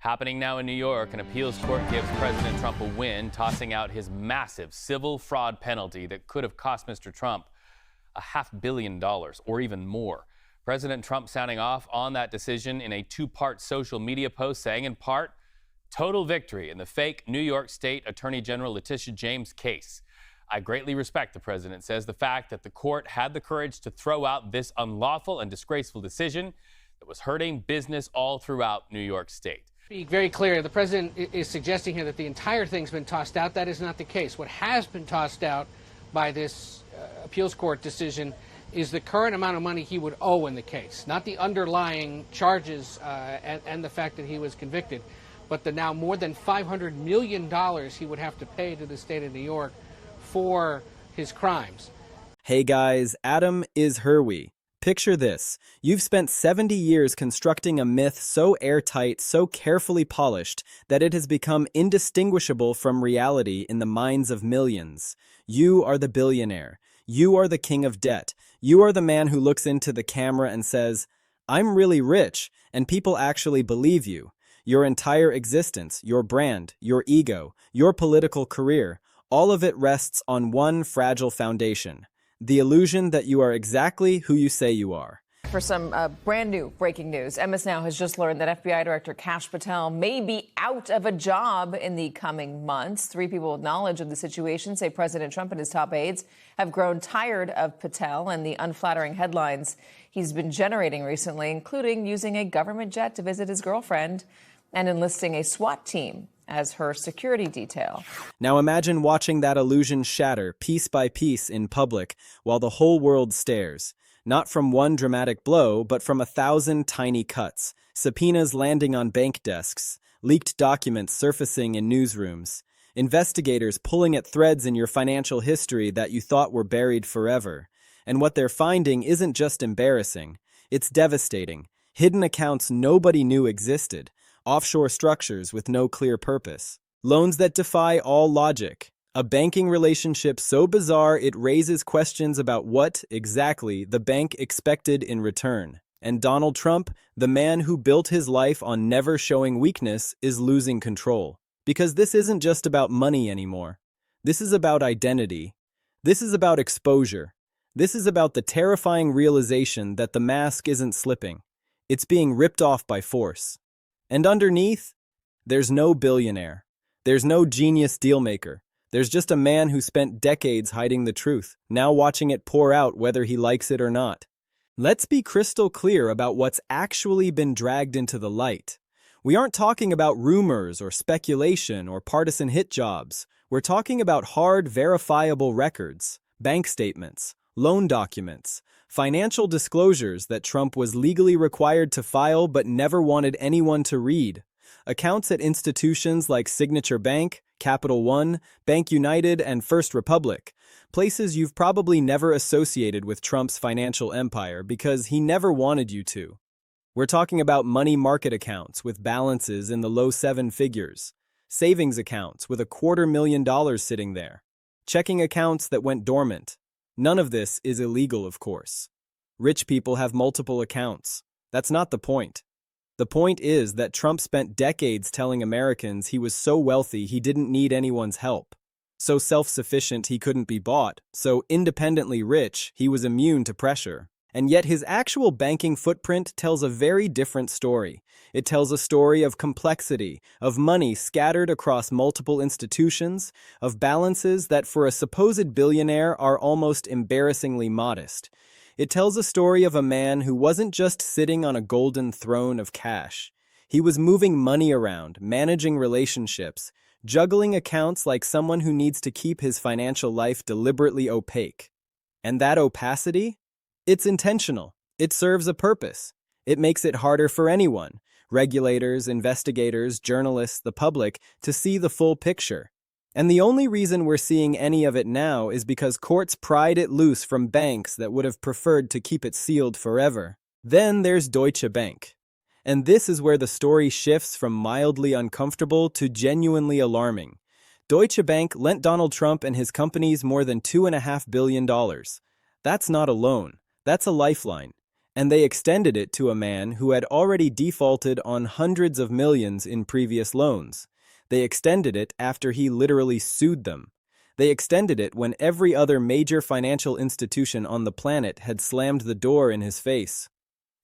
Happening now in New York, an appeals court gives President Trump a win, tossing out his massive civil fraud penalty that could have cost Mr. Trump $500 million or even more. President Trump sounding off on that decision in a two-part social media post, saying in part, total victory in the fake New York State Attorney General Letitia James case. I greatly respect, the president says, the fact that the court had the courage to throw out this unlawful and disgraceful decision that was hurting business all throughout New York State. Be very clear, the president is suggesting here that the entire thing's been tossed out. That is not the case. What has been tossed out by this appeals court decision is the current amount of money he would owe in the case, not the underlying charges and the fact that he was convicted, but the now more than $500 million he would have to pay to the state of New York for his crimes. Hey guys, Adam is Herwey. Picture this. You've spent 70 years constructing a myth so airtight, so carefully polished, that it has become indistinguishable from reality in the minds of millions. You are the billionaire. You are the king of debt. You are the man who looks into the camera and says, "I'm really rich," and people actually believe you. Your entire existence, your brand, your ego, your political career, all of it rests on one fragile foundation. The illusion that you are exactly who you say you are. For some brand new breaking news, MS Now has just learned that FBI Director Kash Patel may be out of a job in the coming months. 3 people with knowledge of the situation say President Trump and his top aides have grown tired of Patel and the unflattering headlines he's been generating recently, including using a government jet to visit his girlfriend and enlisting a SWAT team as her security detail. Now imagine watching that illusion shatter piece by piece in public while the whole world stares. Not from one dramatic blow, but from 1,000 tiny cuts. Subpoenas landing on bank desks, leaked documents surfacing in newsrooms, investigators pulling at threads in your financial history that you thought were buried forever. And what they're finding isn't just embarrassing, it's devastating. Hidden accounts nobody knew existed. Offshore structures with no clear purpose. Loans that defy all logic. A banking relationship so bizarre it raises questions about what, exactly, the bank expected in return. And Donald Trump, the man who built his life on never showing weakness, is losing control. Because this isn't just about money anymore. This is about identity. This is about exposure. This is about the terrifying realization that the mask isn't slipping. It's being ripped off by force. And underneath, there's no billionaire. There's no genius dealmaker. There's just a man who spent decades hiding the truth, now watching it pour out whether he likes it or not. Let's be crystal clear about what's actually been dragged into the light. We aren't talking about rumors or speculation or partisan hit jobs. We're talking about hard, verifiable records, bank statements, loan documents, financial disclosures that Trump was legally required to file but never wanted anyone to read. Accounts at institutions like Signature Bank, Capital One, Bank United, and First Republic, places you've probably never associated with Trump's financial empire because he never wanted you to. We're talking about money market accounts with balances in the low 7 figures, savings accounts with $250,000 sitting there, checking accounts that went dormant. None of this is illegal, of course. Rich people have multiple accounts. That's not the point. The point is that Trump spent decades telling Americans he was so wealthy he didn't need anyone's help, so self-sufficient he couldn't be bought, so independently rich he was immune to pressure. And yet his actual banking footprint tells a very different story. It tells a story of complexity, of money scattered across multiple institutions, of balances that for a supposed billionaire are almost embarrassingly modest. It tells a story of a man who wasn't just sitting on a golden throne of cash. He was moving money around, managing relationships, juggling accounts like someone who needs to keep his financial life deliberately opaque. And that opacity? It's intentional. It serves a purpose. It makes it harder for anyone, regulators, investigators, journalists, the public, to see the full picture. And the only reason we're seeing any of it now is because courts pried it loose from banks that would have preferred to keep it sealed forever. Then there's Deutsche Bank. And this is where the story shifts from mildly uncomfortable to genuinely alarming. Deutsche Bank lent Donald Trump and his companies more than $2.5 billion. That's not a loan. That's a lifeline. And they extended it to a man who had already defaulted on hundreds of millions in previous loans. They extended it after he literally sued them. They extended it when every other major financial institution on the planet had slammed the door in his face.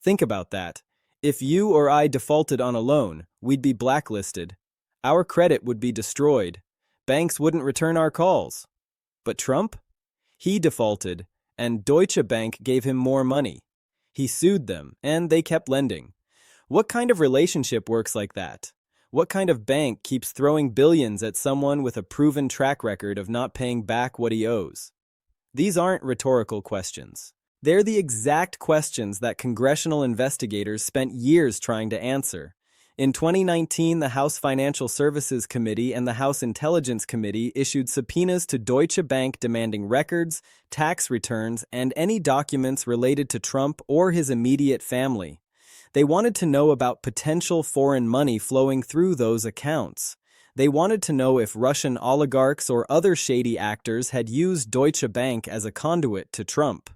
Think about that. If you or I defaulted on a loan, we'd be blacklisted. Our credit would be destroyed. Banks wouldn't return our calls. But Trump? He defaulted, and Deutsche Bank gave him more money. He sued them, and they kept lending. What kind of relationship works like that? What kind of bank keeps throwing billions at someone with a proven track record of not paying back what he owes? These aren't rhetorical questions. They're the exact questions that congressional investigators spent years trying to answer. In 2019, the House Financial Services Committee and the House Intelligence Committee issued subpoenas to Deutsche Bank demanding records, tax returns, and any documents related to Trump or his immediate family. They wanted to know about potential foreign money flowing through those accounts. They wanted to know if Russian oligarchs or other shady actors had used Deutsche Bank as a conduit to Trump.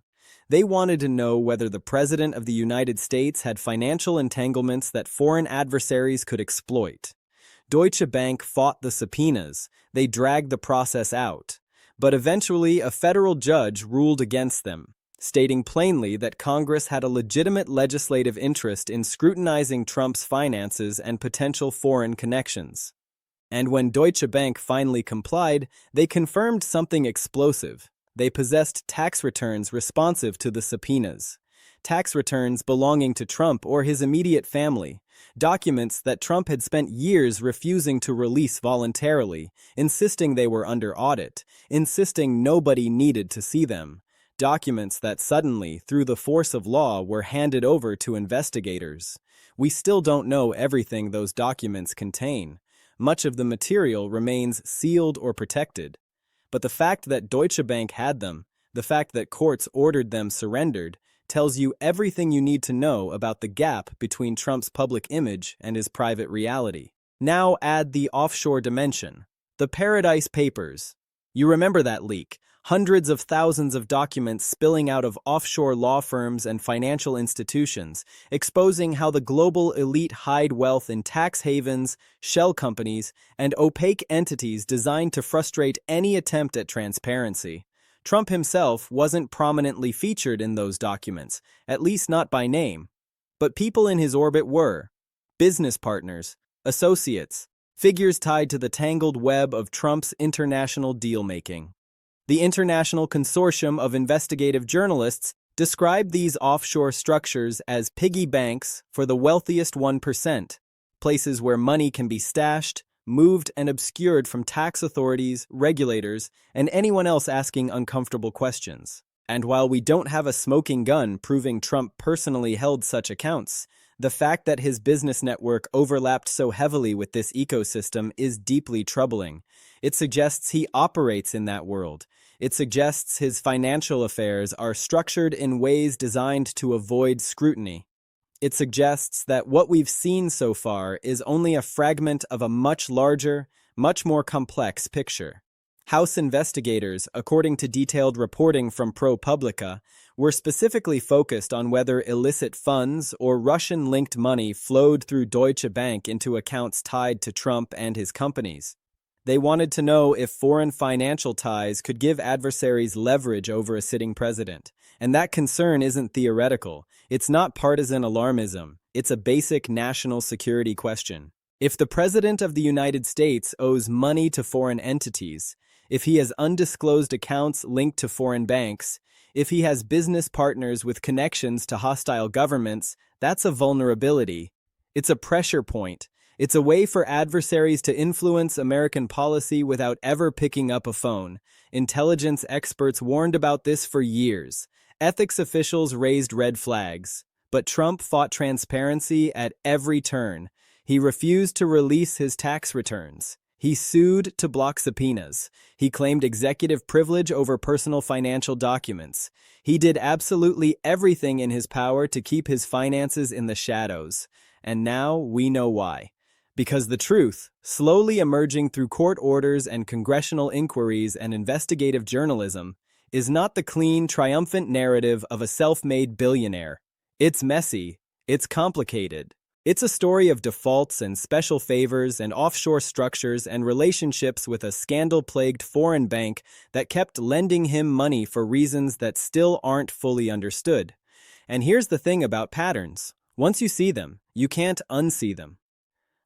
They wanted to know whether the President of the United States had financial entanglements that foreign adversaries could exploit. Deutsche Bank fought the subpoenas. They dragged the process out. But eventually, a federal judge ruled against them, stating plainly that Congress had a legitimate legislative interest in scrutinizing Trump's finances and potential foreign connections. And when Deutsche Bank finally complied, they confirmed something explosive. They possessed tax returns responsive to the subpoenas. Tax returns belonging to Trump or his immediate family. Documents that Trump had spent years refusing to release voluntarily, insisting they were under audit, insisting nobody needed to see them. Documents that suddenly, through the force of law, were handed over to investigators. We still don't know everything those documents contain. Much of the material remains sealed or protected. But the fact that Deutsche Bank had them, the fact that courts ordered them surrendered, tells you everything you need to know about the gap between Trump's public image and his private reality. Now add the offshore dimension. The Paradise Papers. You remember that leak? Hundreds of thousands of documents spilling out of offshore law firms and financial institutions, exposing how the global elite hide wealth in tax havens, shell companies, and opaque entities designed to frustrate any attempt at transparency. Trump himself wasn't prominently featured in those documents, at least not by name. But people in his orbit were. Business partners, associates, figures tied to the tangled web of Trump's international deal-making. The International Consortium of Investigative Journalists described these offshore structures as piggy banks for the wealthiest 1%, places where money can be stashed, moved, and obscured from tax authorities, regulators, and anyone else asking uncomfortable questions. And while we don't have a smoking gun proving Trump personally held such accounts, the fact that his business network overlapped so heavily with this ecosystem is deeply troubling. It suggests he operates in that world. It suggests his financial affairs are structured in ways designed to avoid scrutiny. It suggests that what we've seen so far is only a fragment of a much larger, much more complex picture. House investigators, according to detailed reporting from ProPublica, were specifically focused on whether illicit funds or Russian-linked money flowed through Deutsche Bank into accounts tied to Trump and his companies. They wanted to know if foreign financial ties could give adversaries leverage over a sitting president. And that concern isn't theoretical. It's not partisan alarmism. It's a basic national security question. If the President of the United States owes money to foreign entities, if he has undisclosed accounts linked to foreign banks, if he has business partners with connections to hostile governments, that's a vulnerability. It's a pressure point. It's a way for adversaries to influence American policy without ever picking up a phone. Intelligence experts warned about this for years. Ethics officials raised red flags. But Trump fought transparency at every turn. He refused to release his tax returns. He sued to block subpoenas. He claimed executive privilege over personal financial documents. He did absolutely everything in his power to keep his finances in the shadows. And now we know why. Because the truth, slowly emerging through court orders and congressional inquiries and investigative journalism, is not the clean, triumphant narrative of a self-made billionaire. It's messy. It's complicated. It's a story of defaults and special favors and offshore structures and relationships with a scandal-plagued foreign bank that kept lending him money for reasons that still aren't fully understood. And here's the thing about patterns. Once you see them, you can't unsee them.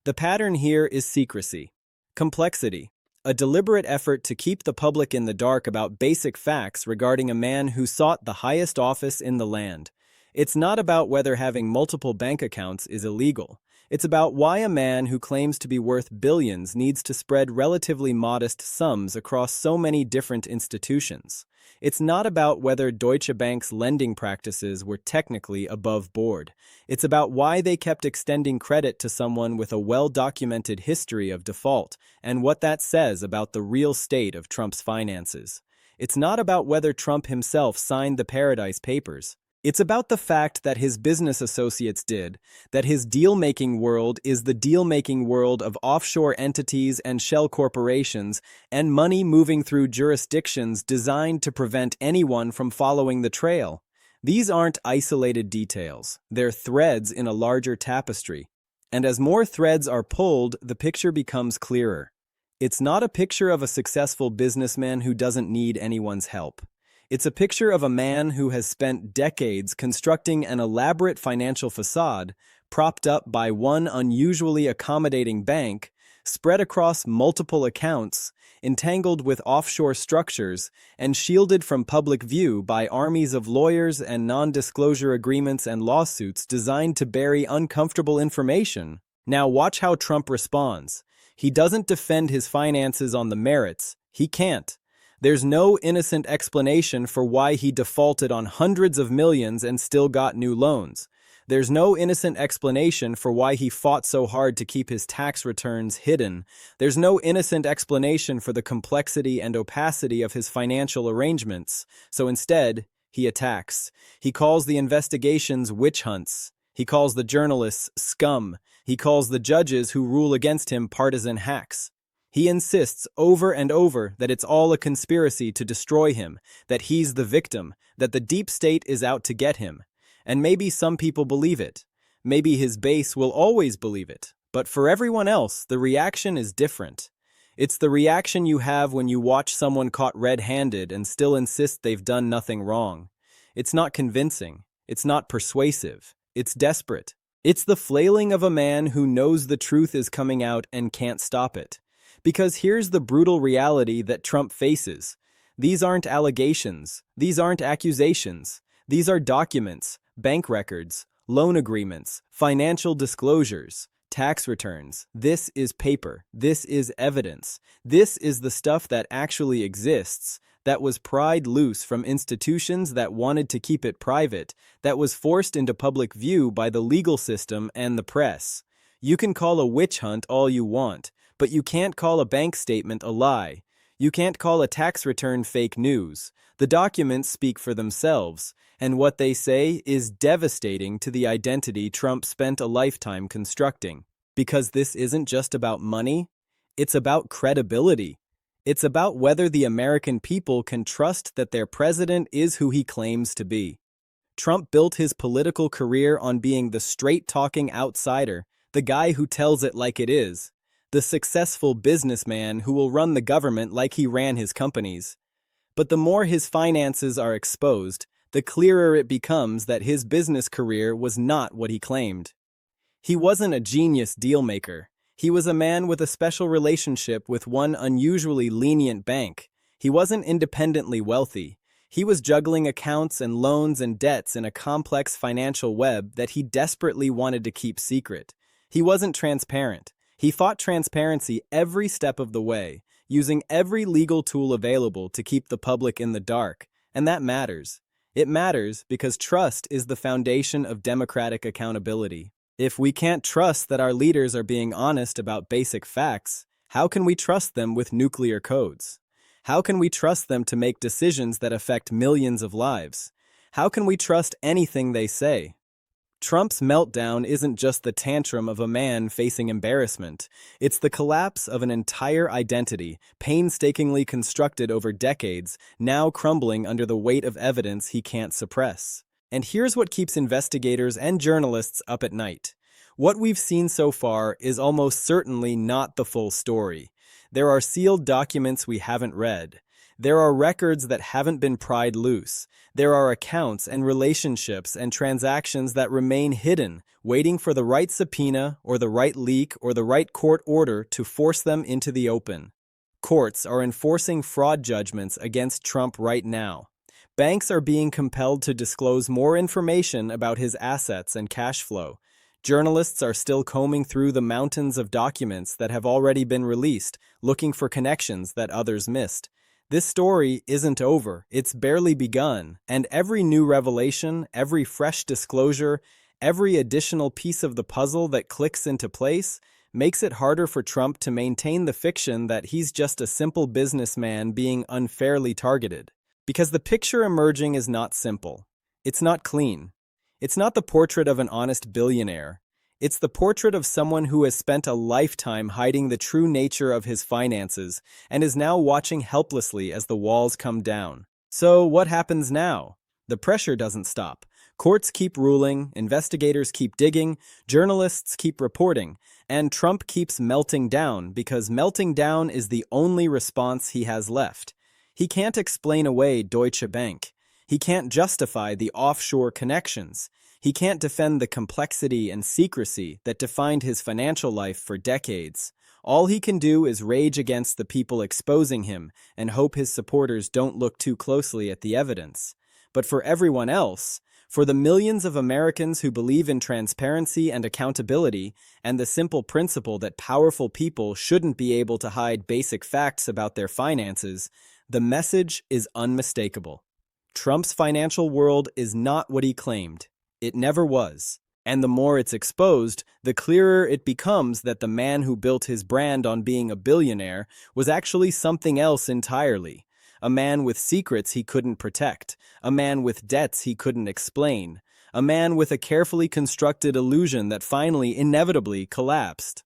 The pattern here is secrecy, complexity, a deliberate effort to keep the public in the dark about basic facts regarding a man who sought the highest office in the land. It's not about whether having multiple bank accounts is illegal. It's about why a man who claims to be worth billions needs to spread relatively modest sums across so many different institutions. It's not about whether Deutsche Bank's lending practices were technically above board. It's about why they kept extending credit to someone with a well-documented history of default and what that says about the real state of Trump's finances. It's not about whether Trump himself signed the Paradise Papers. It's about the fact that his business associates did, that his deal-making world is the deal-making world of offshore entities and shell corporations and money moving through jurisdictions designed to prevent anyone from following the trail. These aren't isolated details. They're threads in a larger tapestry. And as more threads are pulled, the picture becomes clearer. It's not a picture of a successful businessman who doesn't need anyone's help. It's a picture of a man who has spent decades constructing an elaborate financial facade, propped up by one unusually accommodating bank, spread across multiple accounts, entangled with offshore structures, and shielded from public view by armies of lawyers and non-disclosure agreements and lawsuits designed to bury uncomfortable information. Now watch how Trump responds. He doesn't defend his finances on the merits. He can't. There's no innocent explanation for why he defaulted on hundreds of millions and still got new loans. There's no innocent explanation for why he fought so hard to keep his tax returns hidden. There's no innocent explanation for the complexity and opacity of his financial arrangements. So instead, he attacks. He calls the investigations witch hunts. He calls the journalists scum. He calls the judges who rule against him partisan hacks. He insists over and over that it's all a conspiracy to destroy him, that he's the victim, that the deep state is out to get him. And maybe some people believe it. Maybe his base will always believe it. But for everyone else, the reaction is different. It's the reaction you have when you watch someone caught red-handed and still insist they've done nothing wrong. It's not convincing. It's not persuasive. It's desperate. It's the flailing of a man who knows the truth is coming out and can't stop it. Because here's the brutal reality that Trump faces. These aren't allegations. These aren't accusations. These are documents, bank records, loan agreements, financial disclosures, tax returns. This is paper. This is evidence. This is the stuff that actually exists, that was pried loose from institutions that wanted to keep it private, that was forced into public view by the legal system and the press. You can call a witch hunt all you want, but you can't call a bank statement a lie. You can't call a tax return fake news. The documents speak for themselves, and what they say is devastating to the identity Trump spent a lifetime constructing. Because this isn't just about money, it's about credibility. It's about whether the American people can trust that their president is who he claims to be. Trump built his political career on being the straight-talking outsider, the guy who tells it like it is, the successful businessman who will run the government like he ran his companies. But the more his finances are exposed, the clearer it becomes that his business career was not what he claimed. He wasn't a genius deal-maker. He was a man with a special relationship with one unusually lenient bank. He wasn't independently wealthy. He was juggling accounts and loans and debts in a complex financial web that he desperately wanted to keep secret. He wasn't transparent. He fought transparency every step of the way, using every legal tool available to keep the public in the dark. And that matters. It matters because trust is the foundation of democratic accountability. If we can't trust that our leaders are being honest about basic facts, how can we trust them with nuclear codes? How can we trust them to make decisions that affect millions of lives? How can we trust anything they say? Trump's meltdown isn't just the tantrum of a man facing embarrassment. It's the collapse of an entire identity, painstakingly constructed over decades, now crumbling under the weight of evidence he can't suppress. And here's what keeps investigators and journalists up at night. What we've seen so far is almost certainly not the full story. There are sealed documents we haven't read. There are records that haven't been pried loose. There are accounts and relationships and transactions that remain hidden, waiting for the right subpoena or the right leak or the right court order to force them into the open. Courts are enforcing fraud judgments against Trump right now. Banks are being compelled to disclose more information about his assets and cash flow. Journalists are still combing through the mountains of documents that have already been released, looking for connections that others missed. This story isn't over, it's barely begun, and every new revelation, every fresh disclosure, every additional piece of the puzzle that clicks into place makes it harder for Trump to maintain the fiction that he's just a simple businessman being unfairly targeted. Because the picture emerging is not simple. It's not clean. It's not the portrait of an honest billionaire. It's the portrait of someone who has spent a lifetime hiding the true nature of his finances and is now watching helplessly as the walls come down. So what happens now? The pressure doesn't stop. Courts keep ruling, investigators keep digging, journalists keep reporting, and Trump keeps melting down because melting down is the only response he has left. He can't explain away Deutsche Bank. He can't justify the offshore connections. He can't defend the complexity and secrecy that defined his financial life for decades. All he can do is rage against the people exposing him and hope his supporters don't look too closely at the evidence. But for everyone else, for the millions of Americans who believe in transparency and accountability and the simple principle that powerful people shouldn't be able to hide basic facts about their finances, the message is unmistakable. Trump's financial world is not what he claimed. It never was. And the more it's exposed, the clearer it becomes that the man who built his brand on being a billionaire was actually something else entirely. A man with secrets he couldn't protect. A man with debts he couldn't explain. A man with a carefully constructed illusion that finally, inevitably, collapsed.